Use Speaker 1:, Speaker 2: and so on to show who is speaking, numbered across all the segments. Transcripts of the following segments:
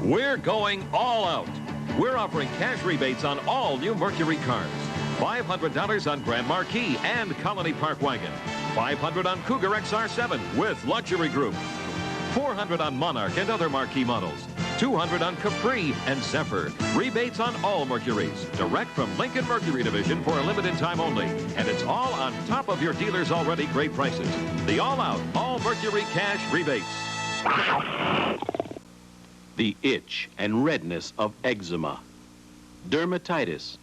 Speaker 1: We're going all out. We're offering cash rebates on all new Mercury cars. $500 on Grand Marquis and Colony Park Wagon. $500 on Cougar XR7 with Luxury Group. $400 on Monarch and other marquee models. $200 on Capri and Zephyr. Rebates on all Mercuries. Direct from Lincoln Mercury Division for a limited time only. And it's all on top of your dealer's already great prices. The all-out, all Mercury cash rebates.
Speaker 2: The itch and redness of eczema, dermatitis,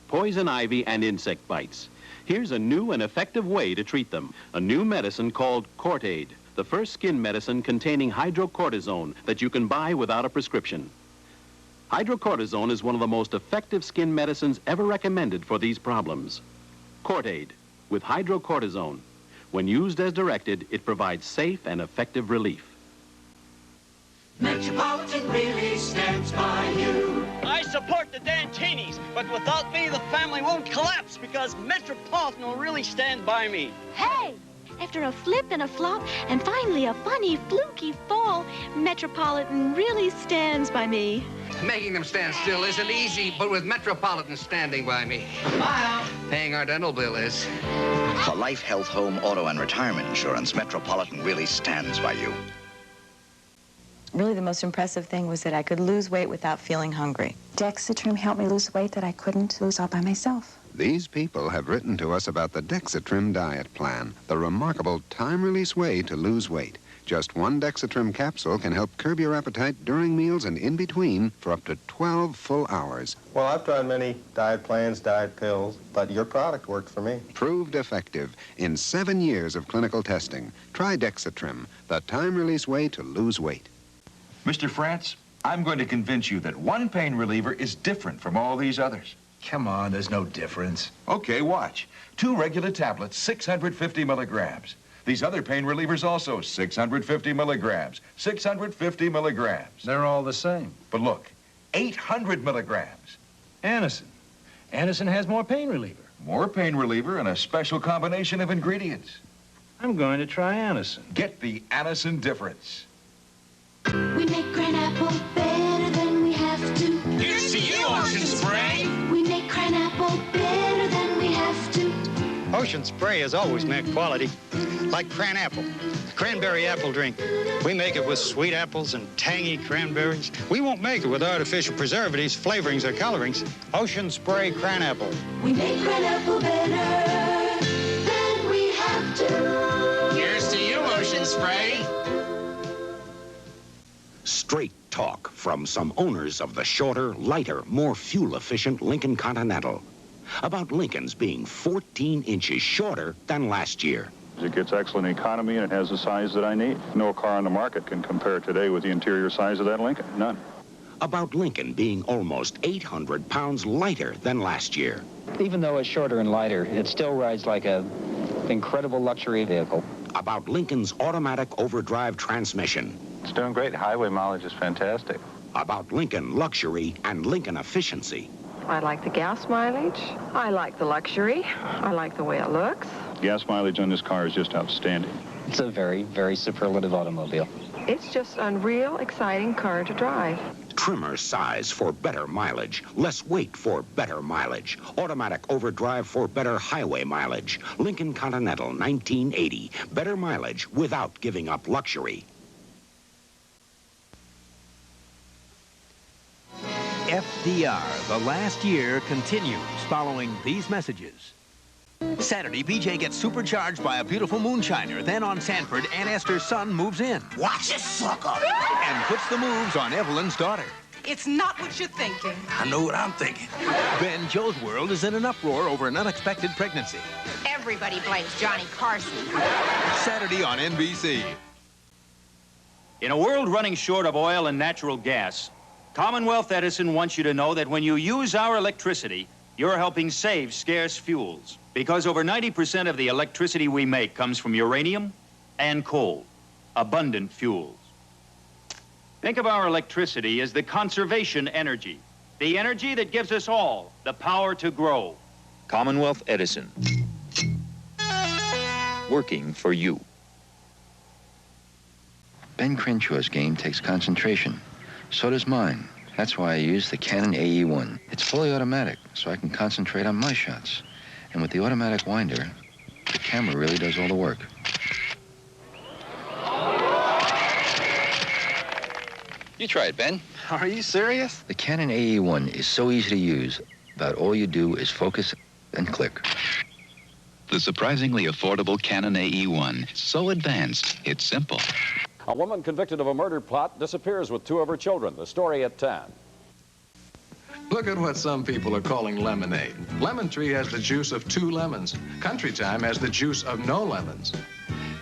Speaker 2: poison ivy, and insect bites. Here's a new and effective way to treat them. A new medicine called Cortaid, the first skin medicine containing hydrocortisone that you can buy without a prescription. Hydrocortisone is one of the most effective skin medicines ever recommended for these problems. Cortaid, with hydrocortisone. When used as directed, it provides safe and effective relief.
Speaker 3: Metropolitan really stands by you.
Speaker 4: I support the Dantinis, but without me, the family won't collapse because Metropolitan will really stand by me.
Speaker 5: Hey! After a flip and a flop, and finally a funny, fluky fall, Metropolitan really stands by me.
Speaker 6: Making them stand still isn't easy, but with Metropolitan standing by me, paying our dental bill is.
Speaker 7: For life, health, home, auto, and retirement insurance, Metropolitan really stands by you.
Speaker 8: Really, the most impressive thing was that I could lose weight without feeling hungry.
Speaker 9: Dexatrim helped me lose weight that I couldn't lose all by myself.
Speaker 10: These people have written to us about the Dexatrim diet plan, the remarkable time-release way to lose weight. Just one Dexatrim capsule can help curb your appetite during meals and in between for up to 12 full hours.
Speaker 11: Well, I've tried many diet plans, diet pills, but your product worked for me.
Speaker 10: Proved effective in 7 years of clinical testing. Try Dexatrim, the time-release way to lose weight.
Speaker 12: Mr. France, I'm going to convince you that one pain reliever is different from all these others.
Speaker 13: Come on, there's no difference.
Speaker 12: Okay, watch. 2 regular tablets, 650 milligrams. These other pain relievers also, 650 milligrams, 650 milligrams.
Speaker 13: They're all the same.
Speaker 12: But look, 800 milligrams.
Speaker 13: Anacin. Anacin has more pain reliever.
Speaker 12: More pain reliever and a special combination of ingredients.
Speaker 13: I'm going to try Anacin.
Speaker 12: Get the Anacin difference.
Speaker 3: We make Cranapple better than we have to.
Speaker 14: Here's to you, Ocean Spray.
Speaker 3: We make Cranapple better than we have to.
Speaker 15: Ocean Spray has always meant quality, like Cranapple, the cranberry apple drink. We make it with sweet apples and tangy cranberries. We won't make it with artificial preservatives, flavorings, or colorings. Ocean Spray Cranapple.
Speaker 3: We make Cranapple better than we have to.
Speaker 14: Here's to you, Ocean Spray.
Speaker 16: Straight talk from some owners of the shorter, lighter, more fuel-efficient Lincoln Continental about Lincoln's being 14 inches shorter than last year.
Speaker 17: It gets excellent economy and it has the size that I need. No car on the market can compare today with the interior size of that Lincoln. None.
Speaker 16: About Lincoln being almost 800 pounds lighter than last year.
Speaker 18: Even though it's shorter and lighter, it still rides like an incredible luxury vehicle.
Speaker 16: About Lincoln's automatic overdrive transmission.
Speaker 17: It's doing great. Highway mileage is fantastic.
Speaker 16: About Lincoln luxury and Lincoln efficiency.
Speaker 19: I like the gas mileage. I like the luxury. I like the way it looks.
Speaker 17: Gas mileage on this car is just outstanding.
Speaker 18: It's a very, very superlative automobile.
Speaker 19: It's just an unreal, exciting car to drive.
Speaker 16: Trimmer size for better mileage. Less weight for better mileage. Automatic overdrive for better highway mileage. Lincoln Continental 1980. Better mileage without giving up luxury.
Speaker 20: F.D.R. The last year continues following these messages. Saturday, BJ gets supercharged by a beautiful moonshiner. Then on Sanford, Aunt Esther's son moves in.
Speaker 14: Watch it, sucker!
Speaker 20: And puts the moves on Evelyn's daughter.
Speaker 3: It's not what you're thinking.
Speaker 14: I know what I'm thinking.
Speaker 20: Then Joe's world is in an uproar over an unexpected pregnancy.
Speaker 3: Everybody blames Johnny Carson.
Speaker 20: Saturday on NBC.
Speaker 15: In a world running short of oil and natural gas, Commonwealth Edison wants you to know that when you use our electricity, you're helping save scarce fuels. Because over 90% of the electricity we make comes from uranium and coal, abundant fuels. Think of our electricity as the conservation energy, the energy that gives us all the power to grow.
Speaker 14: Commonwealth Edison. Working for you.
Speaker 13: Ben Crenshaw's game takes concentration.
Speaker 21: So does mine. That's why I use the Canon AE-1. It's fully automatic, so I can concentrate on my shots. And with the automatic winder, the camera really does all the work. You try it, Ben.
Speaker 22: Are you serious?
Speaker 21: The Canon AE-1 is so easy to use. About all you do is focus and click.
Speaker 23: The surprisingly affordable Canon AE-1. So advanced, it's simple.
Speaker 24: A woman convicted of a murder plot disappears with 2 of her children. The story at 10.
Speaker 25: Look at what some people are calling lemonade. Lemon Tree has the juice of 2 lemons. Country Time has the juice of no lemons.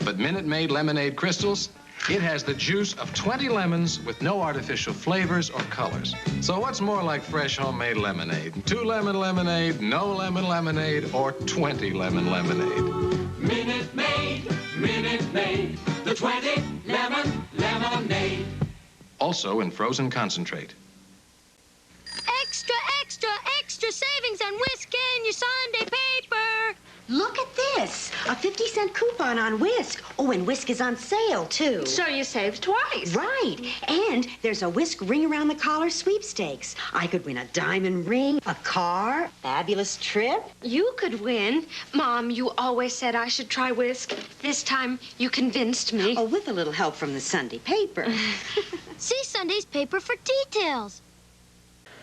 Speaker 25: But Minute Maid Lemonade Crystals, it has the juice of 20 lemons with no artificial flavors or colors. So what's more like fresh homemade lemonade? 2 lemon lemonade, no lemon lemonade, or 20 lemon lemonade?
Speaker 3: Minute Maid, the 20 lemon lemonade.
Speaker 25: Also in frozen concentrate.
Speaker 5: Extra, extra, extra savings on Wisk in your Sunday paper.
Speaker 26: Look at this, a 50-cent coupon on Wisk. Oh, and Wisk is on sale, too.
Speaker 19: So you saved twice.
Speaker 26: Right, and there's a Wisk ring around the collar sweepstakes. I could win a diamond ring, a car, fabulous trip.
Speaker 27: You could win. Mom, you always said I should try Wisk. This time, you convinced me.
Speaker 26: Oh, with a little help from the Sunday paper.
Speaker 5: See Sunday's paper for details.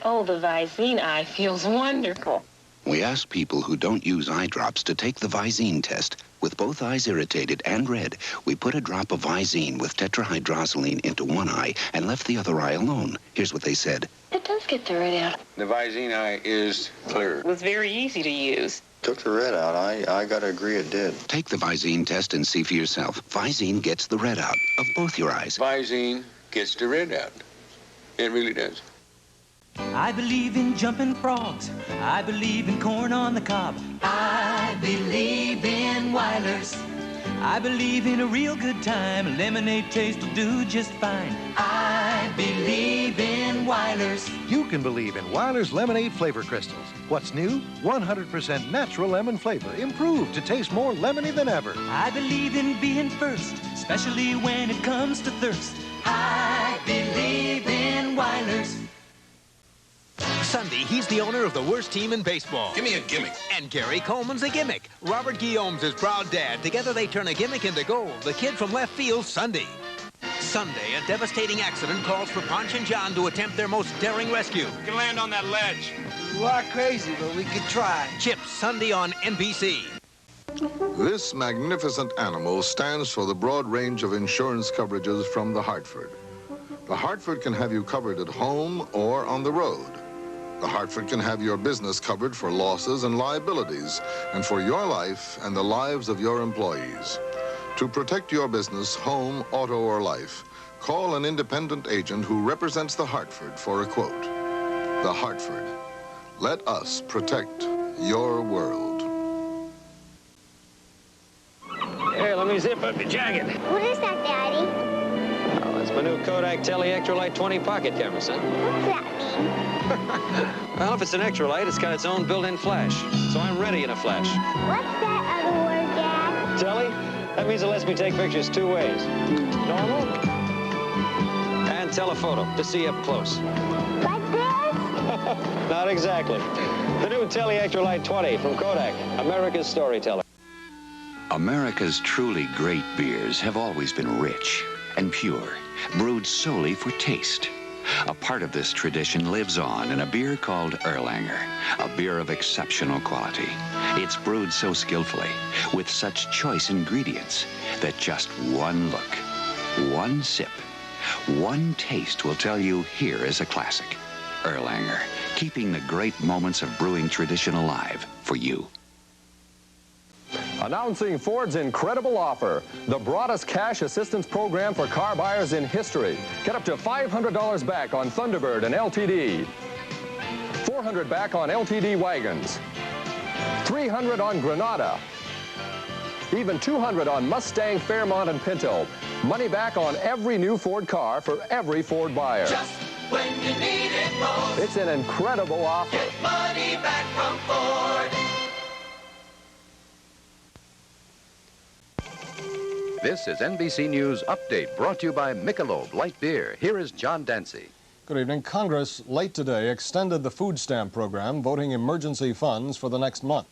Speaker 28: Oh, the Visine eye feels wonderful.
Speaker 16: We ask people who don't use eye drops to take the Visine test. With both eyes irritated and red, we put a drop of Visine with tetrahydrozoline into one eye and left the other eye alone. Here's what they said.
Speaker 28: It does get the red out.
Speaker 29: The Visine eye is clear.
Speaker 28: It was very easy to use.
Speaker 11: Took the red out. I got to agree it did.
Speaker 16: Take the Visine test and see for yourself. Visine gets the red out of both your eyes.
Speaker 29: Visine gets the red out. It really does.
Speaker 30: I believe in jumping frogs. I believe in corn on the cob. I believe in Wyler's. I believe in a real good time. Lemonade taste will do just fine. I believe in Wyler's.
Speaker 31: You can believe in Wyler's lemonade flavor crystals. What's new? 100% natural lemon flavor, improved to taste more lemony than ever.
Speaker 30: I believe in being first, especially when it comes to thirst. I believe in Wyler's.
Speaker 20: Sunday, he's the owner of the worst team in baseball.
Speaker 14: Give me a gimmick.
Speaker 20: And Gary Coleman's a gimmick. Robert Guillaume's his proud dad. Together they turn a gimmick into gold. The kid from left field, Sunday. Sunday, a devastating accident calls for Ponch and John to attempt their most daring rescue.
Speaker 14: You can land on that ledge.
Speaker 32: You are crazy, but we could try.
Speaker 20: Chip, Sunday on NBC.
Speaker 33: This magnificent animal stands for the broad range of insurance coverages from the Hartford. The Hartford can have you covered at home or on the road. The Hartford can have your business covered for losses and liabilities, and for your life and the lives of your employees. To protect your business, home, auto, or life, call an independent agent who represents the Hartford for a quote. The Hartford. Let us protect your world.
Speaker 4: Here, let me zip up your jacket.
Speaker 5: What is that, Daddy?
Speaker 4: Oh, that's my new Kodak Ektralite 20 pocket camera, son.
Speaker 5: What's that mean?
Speaker 4: Well, if it's an Ektralite, it's got its own built-in flash. So I'm ready in a flash.
Speaker 5: What's that other word, Dad?
Speaker 4: Telly? That means it lets me take pictures 2 ways. Normal and telephoto to see up close.
Speaker 5: Like this?
Speaker 4: Not exactly. The new Telly Ektralite 20 from Kodak, America's storyteller.
Speaker 16: America's truly great beers have always been rich and pure, brewed solely for taste. A part of this tradition lives on in a beer called Erlanger, a beer of exceptional quality. It's brewed so skillfully, with such choice ingredients, that just one look, one sip, one taste will tell you here is a classic. Erlanger, keeping the great moments of brewing tradition alive for you.
Speaker 24: Announcing Ford's incredible offer, the broadest cash assistance program for car buyers in history. Get up to $500 back on Thunderbird and LTD. $400 back on LTD wagons. $300 on Granada. Even $200 on Mustang, Fairmont, and Pinto. Money back on every new Ford car for every Ford buyer.
Speaker 3: Just when you need it most.
Speaker 24: It's an incredible offer.
Speaker 3: Get money back from Ford.
Speaker 34: This is NBC News Update, brought to you by Michelob Light Beer. Here is John Dancy.
Speaker 1: Good evening. Congress late today extended the food stamp program, voting emergency funds for the next month.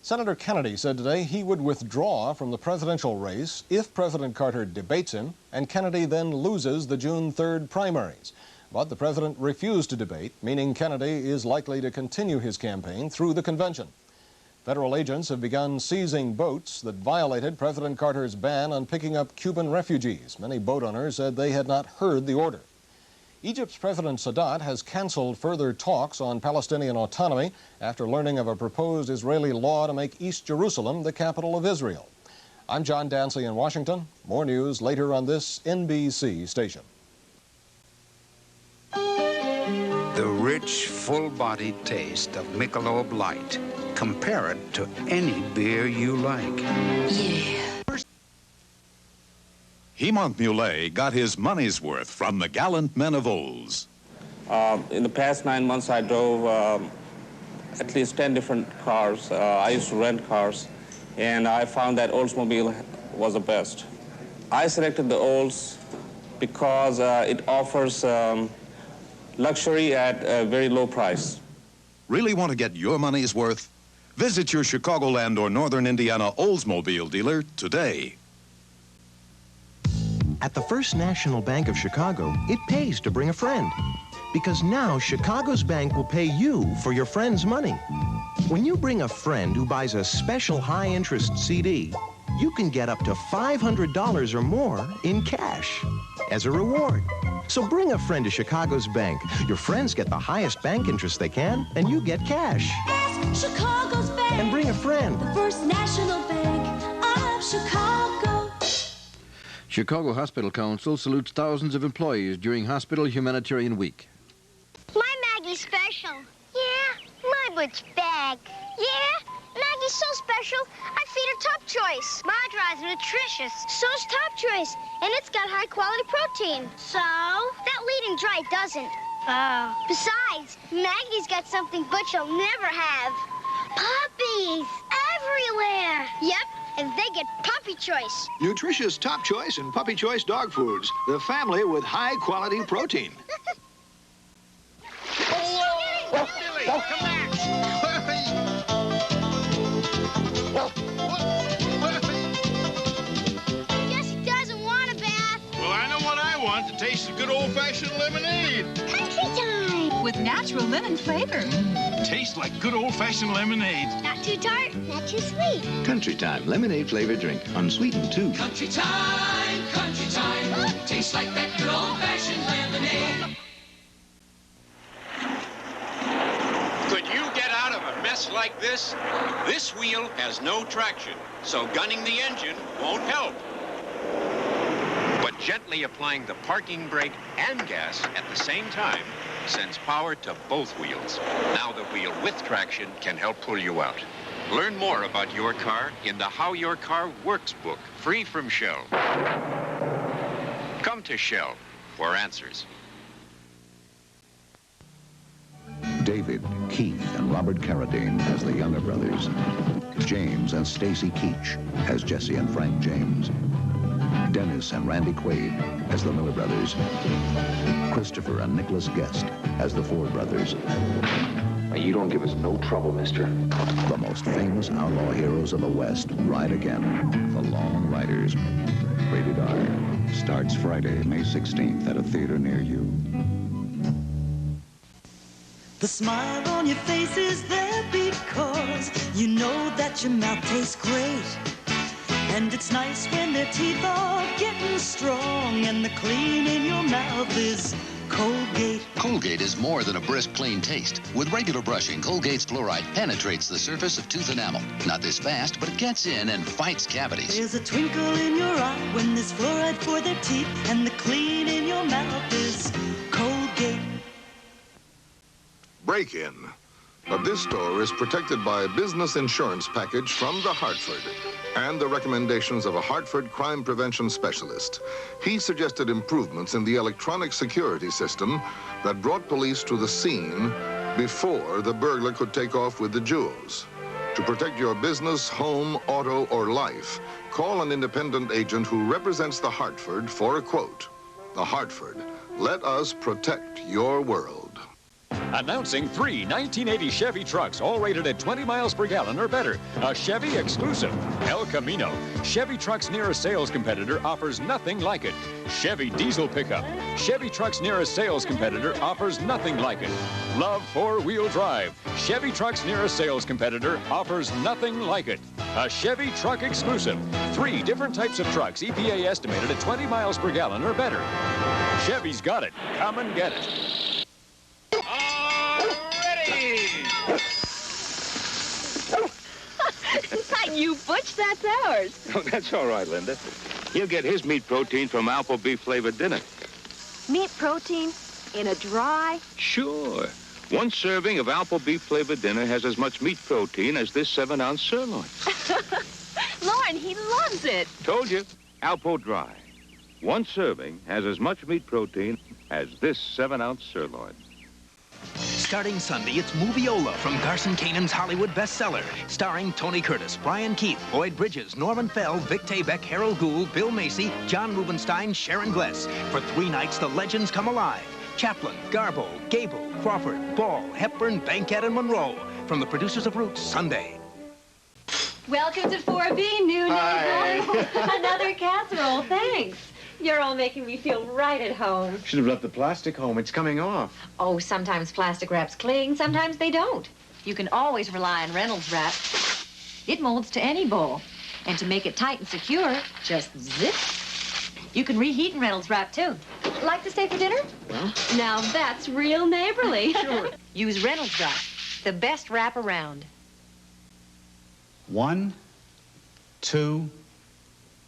Speaker 1: Senator Kennedy said today he would withdraw from the presidential race if President Carter debates him and Kennedy then loses the June 3rd primaries. But the president refused to debate, meaning Kennedy is likely to continue his campaign through the convention. Federal agents have begun seizing boats that violated President Carter's ban on picking up Cuban refugees. Many boat owners said they had not heard the order. Egypt's President Sadat has canceled further talks on Palestinian autonomy after learning of a proposed Israeli law to make East Jerusalem the capital of Israel. I'm John Dancy in Washington. More news later on this NBC station.
Speaker 2: The rich, full-bodied taste of Michelob Light. Compare it to any beer you like. Yeah.
Speaker 6: Hemont Mulet got his money's worth from the gallant men of Olds.
Speaker 7: In the past 9 months, I drove at least 10 different cars. I used to rent cars, and I found that Oldsmobile was the best. I selected the Olds because it offers luxury at a very low price.
Speaker 6: Really want to get your money's worth? Visit your Chicagoland or Northern Indiana Oldsmobile dealer today.
Speaker 8: At the First National Bank of Chicago, it pays to bring a friend. Because now Chicago's bank will pay you for your friend's money. When you bring a friend who buys a special high-interest CD, you can get up to $500 or more in cash as a reward. So bring a friend to Chicago's bank. Your friends get the highest bank interest they can, and you get cash.
Speaker 3: Ask Chicago's bank.
Speaker 8: And bring a friend.
Speaker 3: The First National Bank of Chicago.
Speaker 9: Chicago Hospital Council salutes thousands of employees during Hospital Humanitarian Week.
Speaker 10: My Maggie's special. Yeah, my Butch bag. Yeah, Maggie's so special, I feed her Top Choice. My dry's nutritious. So's Top Choice, and it's got high-quality protein. So? That leading dry doesn't. Oh. Besides, Maggie's got something Butch'll never have. Puppies! Everywhere! Yep. And they get Puppy Choice.
Speaker 12: Nutritious Top Choice and Puppy Choice dog foods. The family with high-quality protein.
Speaker 3: Oh, Billy, come back!
Speaker 10: Guess he doesn't want a bath.
Speaker 13: Well, I know what I want. To taste of good old-fashioned lemonade.
Speaker 10: Country time.
Speaker 15: With natural lemon flavor.
Speaker 13: Tastes like good old-fashioned lemonade.
Speaker 10: Not too tart, not too sweet.
Speaker 17: Country Time lemonade flavored drink, unsweetened too.
Speaker 3: Country time, country time. Tastes like that good old-fashioned lemonade.
Speaker 18: Could you get out of a mess like this? This wheel has no traction, so gunning the engine won't help. But gently applying the parking brake and gas at the same time sends power to both wheels. Now the wheel with traction can help pull you out. Learn more about your car in the How Your Car Works book, free from Shell. Come to Shell for answers.
Speaker 22: David, Keith, and Robert Carradine as the younger brothers. James and Stacy Keach as Jesse and Frank James. Dennis and Randy Quaid as the Miller brothers. Christopher and Nicholas Guest as the Ford brothers.
Speaker 21: You don't give us no trouble, mister.
Speaker 22: The most famous outlaw heroes of the West ride again. The Long Riders. Rated R. Starts Friday, May 16th at a theater near you.
Speaker 30: The smile on your face is there because you know that your mouth tastes great. And it's nice when their teeth are getting strong and the clean in your mouth is Colgate.
Speaker 34: Colgate is more than a brisk, clean taste. With regular brushing, Colgate's fluoride penetrates the surface of tooth enamel. Not this fast, but it gets in and fights cavities.
Speaker 30: There's a twinkle in your eye when there's fluoride for their teeth and the clean in your mouth is Colgate.
Speaker 33: Break-in. But this store is protected by a business insurance package from the Hartford and the recommendations of a Hartford crime prevention specialist. He suggested improvements in the electronic security system that brought police to the scene before the burglar could take off with the jewels. To protect your business, home, auto, or life, call an independent agent who represents the Hartford for a quote. The Hartford. Let us protect your world.
Speaker 5: Announcing 3 1980 Chevy Trucks, all rated at 20 miles per gallon or better. A Chevy exclusive. El Camino. Chevy Trucks' nearest sales competitor offers nothing like it. Chevy Diesel Pickup. Chevy Trucks' nearest sales competitor offers nothing like it. Love four-wheel drive. Chevy Trucks' nearest sales competitor offers nothing like it. A Chevy Truck exclusive. 3 different types of trucks, EPA estimated at 20 miles per gallon or better. Chevy's got it. Come and get it.
Speaker 11: Not you, Butch. That's ours.
Speaker 14: Oh, that's all right, Linda. He'll get his meat protein from Alpo beef-flavored dinner.
Speaker 11: Meat protein in a dry?
Speaker 14: Sure. One serving of Alpo beef-flavored dinner has as much meat protein as this 7-ounce sirloin.
Speaker 11: Lorne, he loves it.
Speaker 14: Told you. Alpo Dry. One serving has as much meat protein as this 7-ounce sirloin.
Speaker 15: Starting Sunday, it's Moviola from Garson Kanan's Hollywood bestseller, starring Tony Curtis, Brian Keith, Boyd Bridges, Norman Fell, Vic Taybeck, Harold Gould, Bill Macy, John Rubenstein, Sharon Gless. For 3 nights, the legends come alive. Chaplin, Garbo, Gable, Crawford, Ball, Hepburn, Bankhead, and Monroe. From the producers of Roots, Sunday.
Speaker 11: Welcome to 4B, new neighbor. Another casserole, thanks. You're all making me feel right at home.
Speaker 21: Should have left the plastic home. It's coming off.
Speaker 11: Oh, sometimes plastic wraps cling, sometimes they don't. You can always rely on Reynolds Wrap. It molds to any bowl. And to make it tight and secure, just zip. You can reheat in Reynolds Wrap, too. Like to stay for dinner?
Speaker 21: Well,
Speaker 11: now that's real neighborly.
Speaker 21: Sure.
Speaker 11: Use Reynolds Wrap, the best wrap around.
Speaker 19: 1, 2,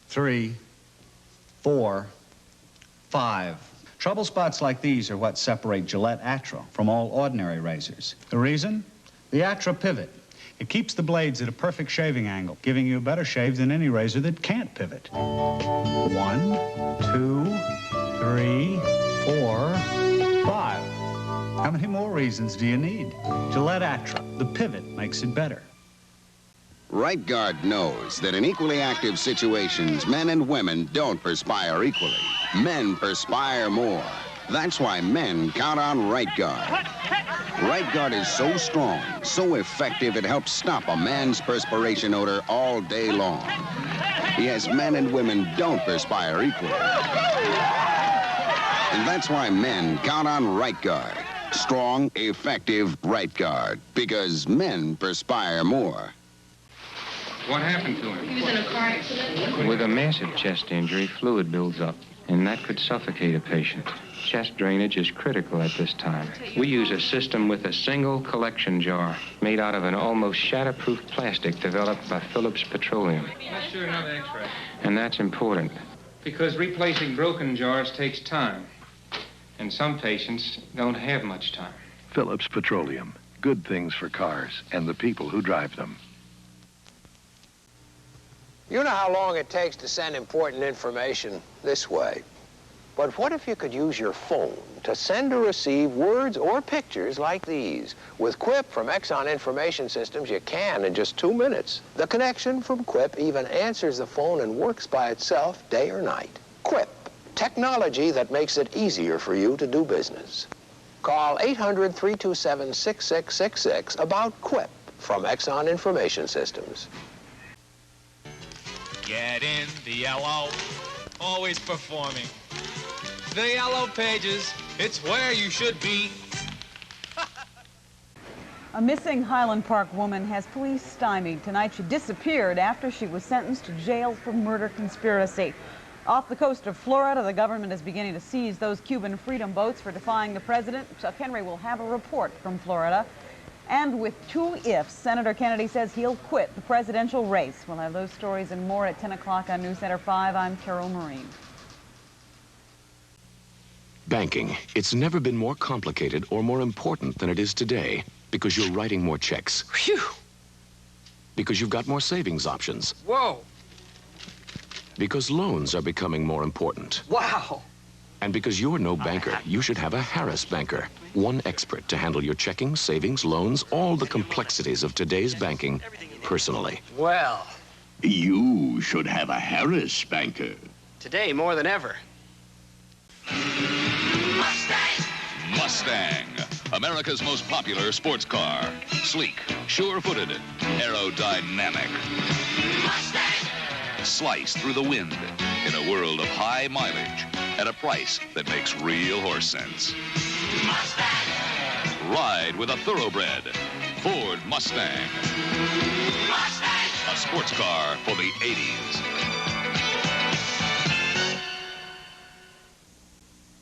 Speaker 19: 3, 4, 5. Trouble spots like these are what separate Gillette Atra from all ordinary razors. The reason? The Atra pivot. It keeps the blades at a perfect shaving angle, giving you a better shave than any razor that can't pivot. 1, 2, 3, 4, 5. How many more reasons do you need? Gillette Atra. The pivot makes it better.
Speaker 20: Right Guard knows that in equally active situations, men and women don't perspire equally. Men perspire more. That's why men count on Right Guard. Right Guard is so strong, so effective, it helps stop a man's perspiration odor all day long. Yes, men and women don't perspire equally. And that's why men count on Right Guard. Strong, effective Right Guard. Because men perspire more.
Speaker 23: What happened to him?
Speaker 11: He was in a car accident.
Speaker 23: With a massive chest injury, fluid builds up, and that could suffocate a patient. Chest drainage is critical at this time. We use a system with a single collection jar made out of an almost shatterproof plastic developed by Phillips Petroleum.
Speaker 25: Let's do another x-ray.
Speaker 23: And that's important.
Speaker 25: Because replacing broken jars takes time. And some patients don't have much time.
Speaker 26: Phillips Petroleum. Good things for cars and the people who drive them.
Speaker 27: You know how long it takes to send important information this way. But what if you could use your phone to send or receive words or pictures like these? With Quip from Exxon Information Systems, you can in just 2 minutes. The connection from Quip even answers the phone and works by itself day or night. Quip, technology that makes it easier for you to do business. Call 800-327-6666 about Quip from Exxon Information Systems.
Speaker 25: Get in the yellow, always performing. The Yellow Pages, it's where you should be.
Speaker 28: A missing Highland Park woman has police stymied. Tonight she disappeared after she was sentenced to jail for murder conspiracy. Off the coast of Florida, the government is beginning to seize those Cuban freedom boats for defying the president. Chuck Henry will have a report from Florida. And with 2 ifs, Senator Kennedy says he'll quit the presidential race. We'll have those stories and more at 10 o'clock on NewsCenter 5. I'm Carol Marine.
Speaker 16: Banking. It's never been more complicated or more important than it is today because you're writing more checks.
Speaker 25: Phew!
Speaker 16: Because you've got more savings options.
Speaker 25: Whoa!
Speaker 16: Because loans are becoming more important.
Speaker 25: Wow!
Speaker 16: And because you're no banker, you should have a Harris banker. One expert to handle your checking, savings, loans, all the complexities of today's banking personally.
Speaker 25: Well.
Speaker 29: You should have a Harris banker.
Speaker 25: Today more than ever.
Speaker 1: Mustang, America's most popular sports car. Sleek, sure-footed, aerodynamic. Mustang! Slice through the wind in a world of high mileage at a price that makes real horse sense. Mustang! Ride with a thoroughbred Ford Mustang. Mustang! A sports car for the 80s.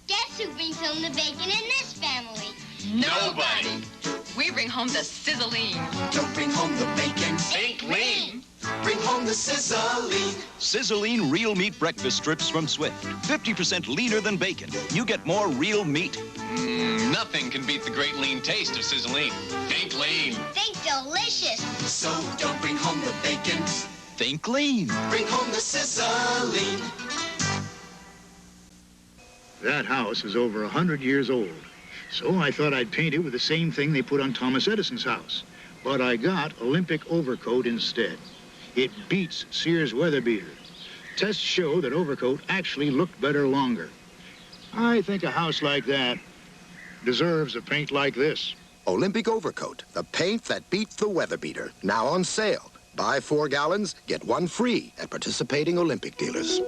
Speaker 2: Guess who brings home the bacon in this family?
Speaker 4: Nobody. We bring home the sizzling.
Speaker 3: Don't bring home the bacon.
Speaker 4: Think lean.
Speaker 3: Bring home the sizzling.
Speaker 6: Sizzling real meat breakfast strips from Swift. 50% leaner than bacon. You get more real meat.
Speaker 25: Nothing can beat the great lean taste of sizzling. Think lean.
Speaker 2: Think delicious.
Speaker 3: So don't bring home the bacon.
Speaker 6: Think lean.
Speaker 3: Bring home the sizzling.
Speaker 7: That house is over 100 years old. So I thought I'd paint it with the same thing they put on Thomas Edison's house. But I got Olympic Overcoat instead. It beats Sears Weather Beater. Tests show that Overcoat actually looked better longer. I think a house like that deserves a paint like this.
Speaker 8: Olympic Overcoat, the paint that beats the weather beater. Now on sale. Buy 4 gallons, get 1 free at participating Olympic dealers.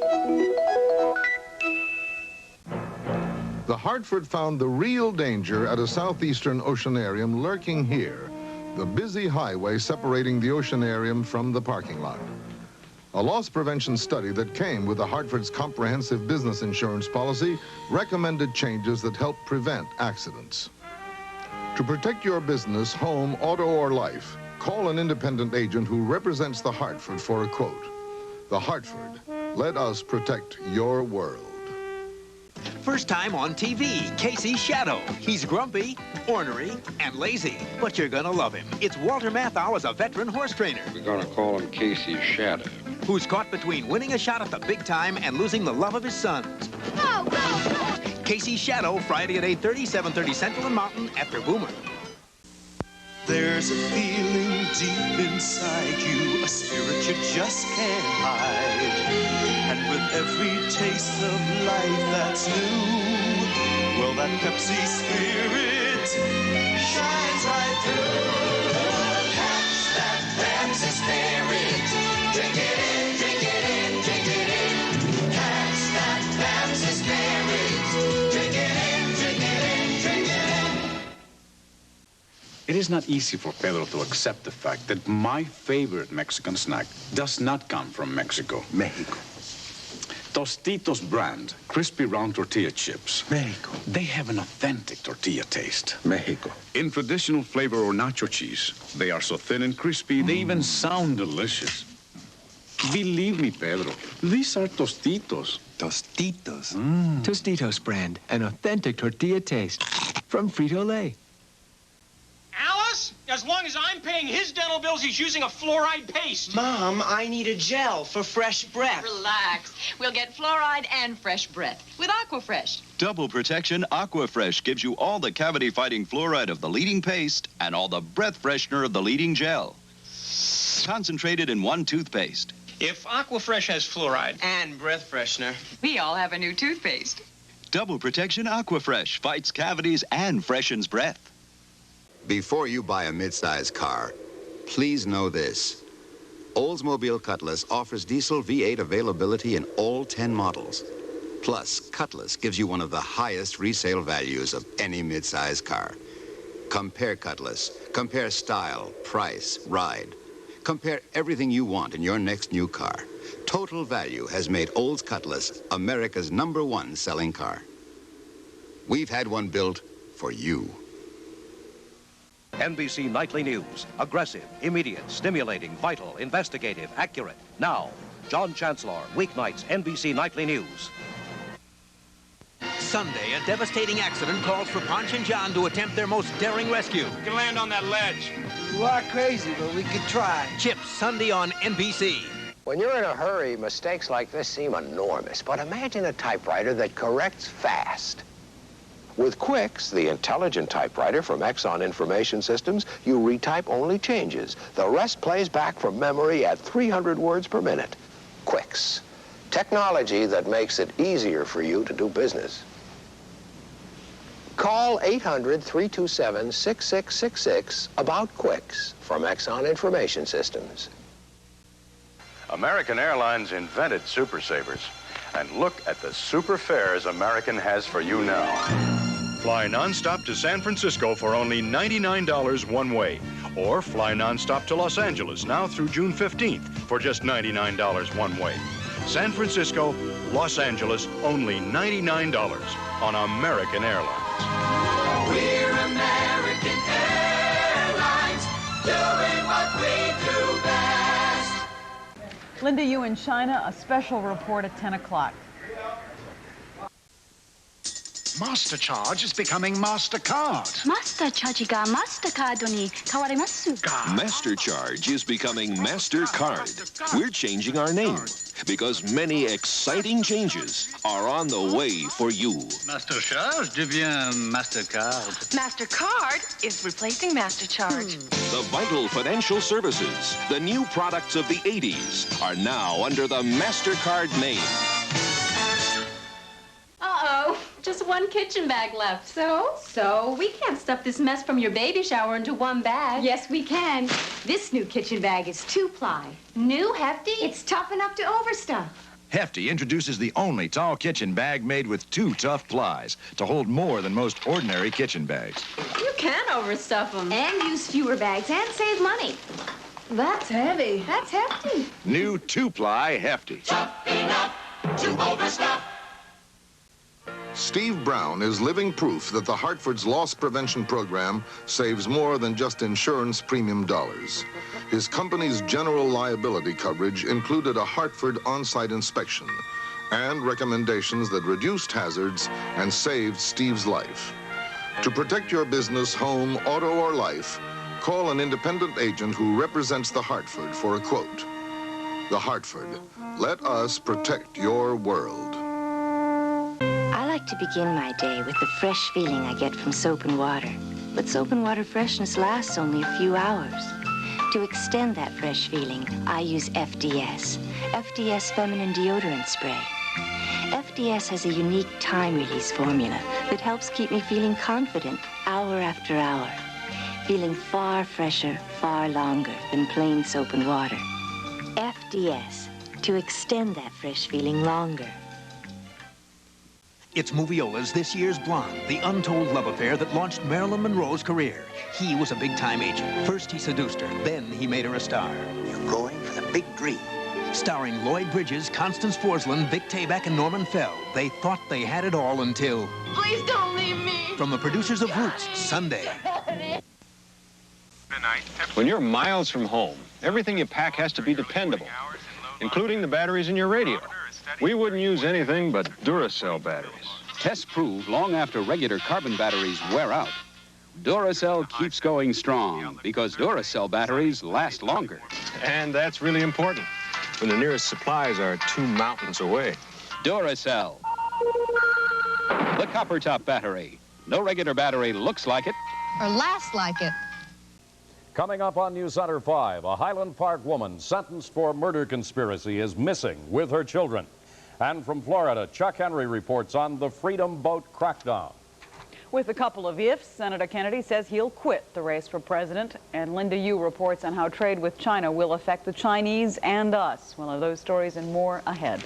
Speaker 33: The Hartford found the real danger at a southeastern oceanarium lurking here, the busy highway separating the oceanarium from the parking lot. A loss prevention study that came with the Hartford's comprehensive business insurance policy recommended changes that help prevent accidents. To protect your business, home, auto, or life, call an independent agent who represents the Hartford for a quote. The Hartford, let us protect your world.
Speaker 15: First time on TV, Casey's Shadow. He's grumpy, ornery, and lazy, but you're gonna love him. It's Walter Matthau as a veteran horse trainer.
Speaker 9: We're gonna call him Casey's Shadow.
Speaker 15: Who's caught between winning a shot at the big time and losing the love of his sons.
Speaker 2: Go, go, go!
Speaker 15: Casey's Shadow, Friday at 8:30, 7:30 Central and Mountain after Boomer.
Speaker 10: There's a feeling deep inside you, a spirit you just can't hide. And with every taste of life that's new, well, that Pepsi spirit shines right through. Catch that Pepsi spirit. Drink it in, drink it in, drink it in. Catch that Pepsi spirit. Drink it in, drink it in, drink it in.
Speaker 12: It is not easy for Pedro to accept the fact that my favorite Mexican snack does not come from Mexico.
Speaker 10: Mexico.
Speaker 12: Tostitos brand, crispy round tortilla chips.
Speaker 10: Mexico.
Speaker 12: They have an authentic tortilla taste.
Speaker 10: Mexico.
Speaker 12: In traditional flavor or nacho cheese, they are so thin and crispy, they even sound delicious. Believe me, Pedro, these are Tostitos.
Speaker 10: Tostitos.
Speaker 13: Tostitos brand, an authentic tortilla taste from Frito-Lay.
Speaker 25: Alice, as long as I'm paying his dental bills, he's using a fluoride paste.
Speaker 24: Mom, I need a gel for fresh breath.
Speaker 11: Relax. We'll get fluoride and fresh breath with Aquafresh.
Speaker 29: Double protection Aquafresh gives you all the cavity-fighting fluoride of the leading paste and all the breath freshener of the leading gel. Concentrated in one toothpaste.
Speaker 25: If Aquafresh has fluoride
Speaker 24: and breath freshener,
Speaker 11: we all have a new toothpaste.
Speaker 29: Double protection Aquafresh fights cavities and freshens breath.
Speaker 20: Before you buy a midsize car, please know this. Oldsmobile Cutlass offers diesel V8 availability in all 10 models. Plus, Cutlass gives you one of the highest resale values of any midsize car. Compare Cutlass. Compare style, price, ride. Compare everything you want in your next new car. Total value has made Olds Cutlass America's #1 selling car. We've had one built for you.
Speaker 31: NBC Nightly News. Aggressive, immediate, stimulating, vital, investigative, accurate. Now, John Chancellor, weeknights, NBC Nightly News.
Speaker 15: Sunday, a devastating accident calls for Ponch and John to attempt their most daring rescue.
Speaker 25: We can land on that ledge.
Speaker 24: You are crazy, but we could try.
Speaker 15: Chips, Sunday on NBC.
Speaker 27: When you're in a hurry, mistakes like this seem enormous, but imagine a typewriter that corrects fast. With Quicks, the intelligent typewriter from Exxon Information Systems, you retype only changes. The rest plays back from memory at 300 words per minute. Quicks. Technology that makes it easier for you to do business. Call 800-327-6666 about Quicks from Exxon Information Systems.
Speaker 5: American Airlines invented Super Savers. And look at the super fares American has for you now. Fly nonstop to San Francisco for only $99 one way. Or fly nonstop to Los Angeles now through June 15th for just $99 one way. San Francisco, Los Angeles, only $99 on American Airlines.
Speaker 3: We're American Airlines, doing what we do best.
Speaker 14: Linda, you in China, a special report at 10 o'clock.
Speaker 16: MasterCharge is becoming MasterCard.
Speaker 17: MasterCharge가 마스터카드니 가와리마스.
Speaker 18: MasterCharge is becoming MasterCard. We're changing our name because many exciting changes are on the way for you.
Speaker 16: MasterCharge devient MasterCard.
Speaker 4: MasterCard is replacing MasterCharge.
Speaker 18: The vital financial services, the new products of the 80s, are now under the MasterCard name.
Speaker 11: Uh-oh, just one kitchen bag left. So we can't stuff this mess from your baby shower into one bag. Yes, we can. This new kitchen bag is 2-ply. New, hefty? It's tough enough to overstuff.
Speaker 19: Hefty introduces the only tall kitchen bag made with 2 tough plies to hold more than most ordinary kitchen bags.
Speaker 11: You can overstuff them. And use fewer bags and save money. That's heavy. That's hefty.
Speaker 19: New 2-ply Hefty.
Speaker 3: Tough enough to overstuff.
Speaker 33: Steve Brown is living proof that the Hartford's loss prevention program saves more than just insurance premium dollars. His company's general liability coverage included a Hartford on-site inspection and recommendations that reduced hazards and saved Steve's life. To protect your business, home, auto, or life, call an independent agent who represents the Hartford for a quote. The Hartford, let us protect your world.
Speaker 21: I like to begin my day with the fresh feeling I get from soap and water. But soap and water freshness lasts only a few hours. To extend that fresh feeling, I use FDS, FDS Feminine Deodorant Spray. FDS has a unique time-release formula that helps keep me feeling confident hour after hour, feeling far fresher, far longer than plain soap and water. FDS, to extend that fresh feeling longer.
Speaker 15: It's Moviola's this year's Blonde, the untold love affair that launched Marilyn Monroe's career. He was a big-time agent. First he seduced her, then he made her a star.
Speaker 24: You're going for the big dream.
Speaker 15: Starring Lloyd Bridges, Constance Forsland, Vic Tayback, and Norman Fell. They thought they had it all until...
Speaker 4: Please don't leave me.
Speaker 15: From the producers of Roots, Sunday.
Speaker 9: When you're miles from home, everything you pack has to be dependable, including the batteries in your radio. We wouldn't use anything but Duracell batteries.
Speaker 22: Tests prove long after regular carbon batteries wear out, Duracell keeps going strong because Duracell batteries last longer.
Speaker 9: And that's really important when the nearest supplies are 2 mountains away.
Speaker 22: Duracell. The copper top battery. No regular battery looks like it
Speaker 4: Or lasts like it.
Speaker 23: Coming up on NewsCenter 5, a Highland Park woman sentenced for murder conspiracy is missing with her children. And from Florida, Chuck Henry reports on the Freedom Boat crackdown.
Speaker 14: With a couple of ifs, Senator Kennedy says he'll quit the race for president. And Linda Yu reports on how trade with China will affect the Chinese and us. We'll have those stories and more ahead.